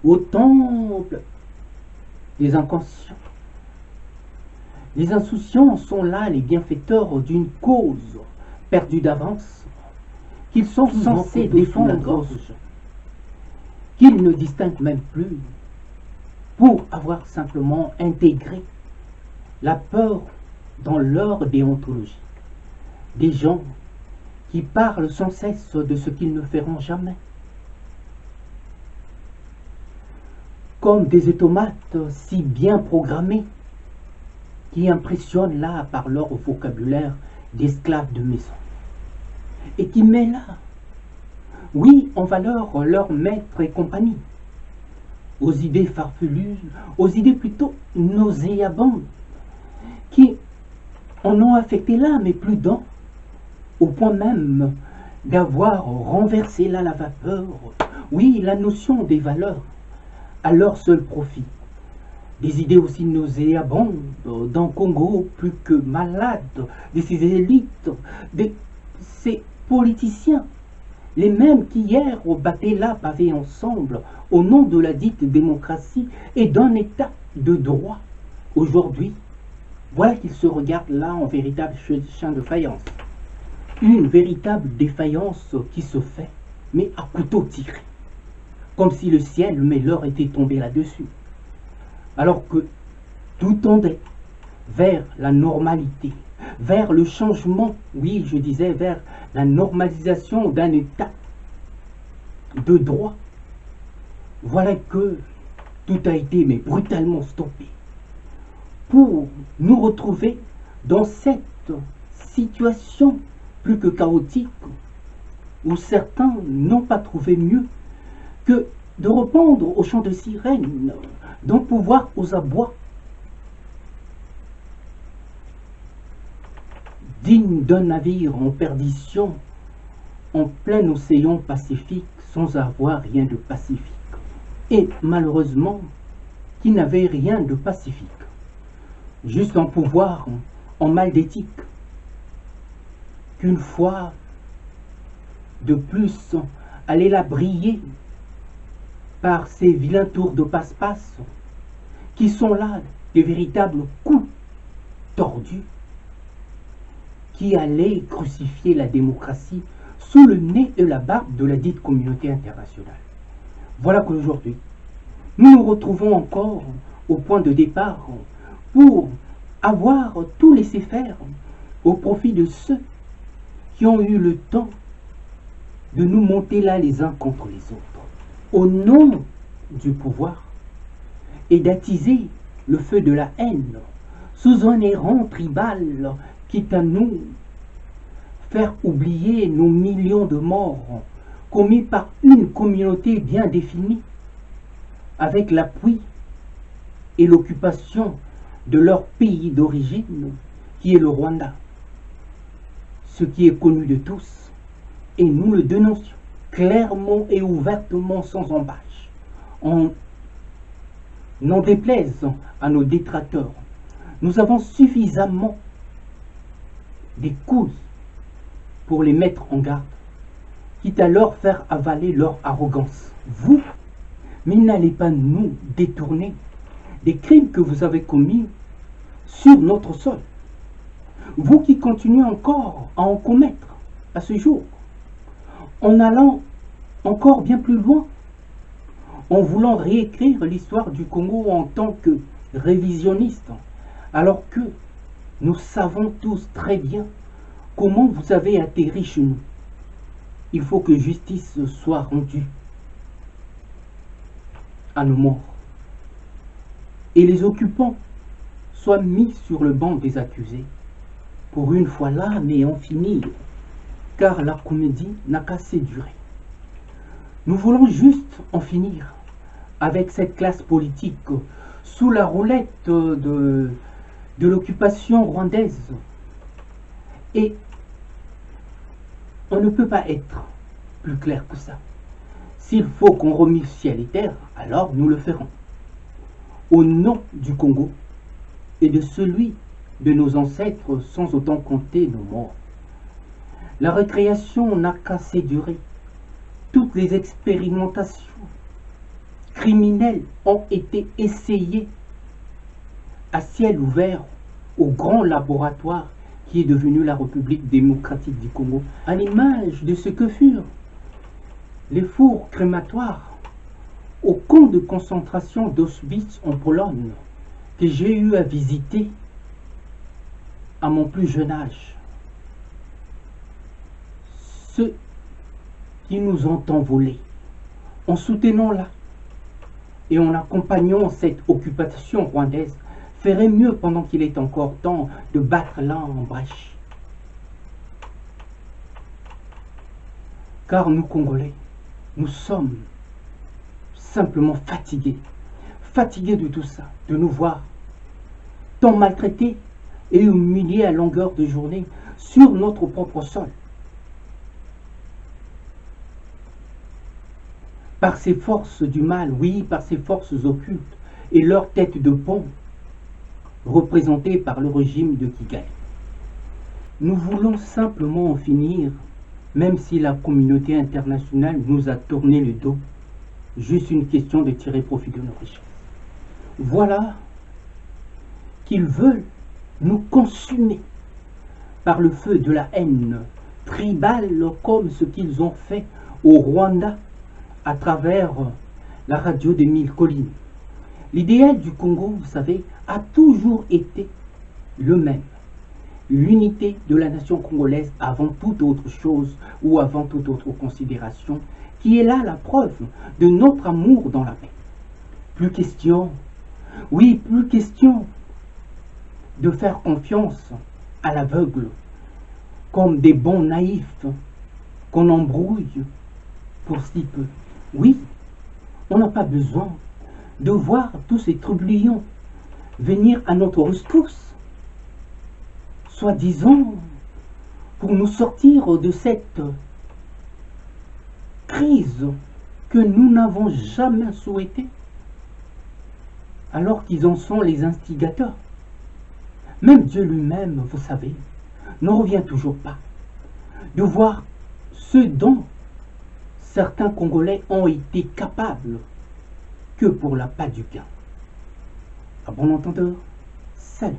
au temple des inconscients. Les insouciants sont là les bienfaiteurs d'une cause perdue d'avance, qu'ils sont censés défendre, qu'ils ne distinguent même plus, pour avoir simplement intégré la peur dans leur déontologie. Des gens qui parlent sans cesse de ce qu'ils ne feront jamais. Comme des automates si bien programmés, qui impressionnent là par leur vocabulaire d'esclaves de maison, et qui met là, oui, en valeur leur maître et compagnie, aux idées farfelues, aux idées plutôt nauséabondes, qui en ont affecté l'âme et plus d'un, au point même d'avoir renversé là la vapeur, oui, la notion des valeurs, à leur seul profit. Des idées aussi nauséabondes d'un Congo plus que malade, de ces élites, de ces politiciens, les mêmes qui hier battaient là pavé ensemble au nom de la dite démocratie et d'un état de droit. Aujourd'hui, voilà qu'ils se regardent là en véritable chien de faïence. Une véritable défaillance qui se fait, mais à couteau tiré. Comme si le ciel, mais l'heure était tombé là-dessus. Alors que tout tendait vers la normalité, vers le changement, oui, je disais, vers la normalisation d'un état de droit. Voilà que tout a été, mais brutalement stoppé, pour nous retrouver dans cette situation plus que chaotique, où certains n'ont pas trouvé mieux que de répondre au chant de sirène, d'un pouvoir aux abois, digne d'un navire en perdition, en plein océan Pacifique, sans avoir rien de pacifique. Et malheureusement, qui n'avait rien de pacifique, juste un pouvoir en mal d'éthique, qu'une fois de plus allait la briller par ces vilains tours de passe-passe, qui sont là des véritables coups tordus, qui allaient crucifier la démocratie sous le nez et la barbe de la dite communauté internationale. Voilà qu'aujourd'hui, nous nous retrouvons encore au point de départ pour avoir tout laissé faire au profit de ceux qui ont eu le temps de nous monter là les uns contre les autres, au nom du pouvoir, et d'attiser le feu de la haine sous un errant tribal, quitte à nous faire oublier nos millions de morts commis par une communauté bien définie, avec l'appui et l'occupation de leur pays d'origine, qui est le Rwanda. Ce qui est connu de tous, et nous le dénoncions clairement et ouvertement sans embâche, en n'en déplaise à nos détracteurs. Nous avons suffisamment des couilles pour les mettre en garde, quitte à leur faire avaler leur arrogance. Vous, mais n'allez pas nous détourner des crimes que vous avez commis sur notre sol. Vous qui continuez encore à en commettre à ce jour, en allant encore bien plus loin, en voulant réécrire l'histoire du Congo en tant que révisionniste, alors que nous savons tous très bien comment vous avez atterri chez nous. Il faut que justice soit rendue à nos morts, et les occupants soient mis sur le banc des accusés, pour une fois là, mais en finir, car la comédie n'a qu'assez duré. Nous voulons juste en finir avec cette classe politique sous la roulette de l'occupation rwandaise. Et on ne peut pas être plus clair que ça. S'il faut qu'on remue ciel et terre, alors nous le ferons. Au nom du Congo et de celui de nos ancêtres, sans autant compter nos morts. La récréation n'a qu'assez duré. Toutes les expérimentations criminels ont été essayés à ciel ouvert au grand laboratoire qui est devenu la République démocratique du Congo, à l'image de ce que furent les fours crématoires au camp de concentration d'Auschwitz en Pologne, que j'ai eu à visiter à mon plus jeune âge. Ceux qui nous ont envolés, en soutenant-la et en accompagnant cette occupation rwandaise, ferait mieux pendant qu'il est encore temps de battre l'un en brèche. Car nous, Congolais, nous sommes simplement fatigués de tout ça, de nous voir tant maltraités et humiliés à longueur de journée sur notre propre sol. Par ces forces du mal, oui, par ces forces occultes et leur tête de pont, représentée par le régime de Kigali. Nous voulons simplement en finir, même si la communauté internationale nous a tourné le dos. Juste une question de tirer profit de nos richesses. Voilà qu'ils veulent nous consumer par le feu de la haine tribale, comme ce qu'ils ont fait au Rwanda à travers la radio des 1000 collines. L'idéal du Congo, vous savez, a toujours été le même. L'unité de la nation congolaise avant toute autre chose ou avant toute autre considération, qui est là la preuve de notre amour dans la paix. Plus question, oui, plus question de faire confiance à l'aveugle, comme des bons naïfs qu'on embrouille pour si peu. Oui, on n'a pas besoin de voir tous ces trublions venir à notre rescousse, soi-disant pour nous sortir de cette crise que nous n'avons jamais souhaitée, alors qu'ils en sont les instigateurs. Même Dieu lui-même, vous savez, ne revient toujours pas de voir ce dont certains Congolais ont été capables que pour l'appât du gain. À bon entendeur, salut.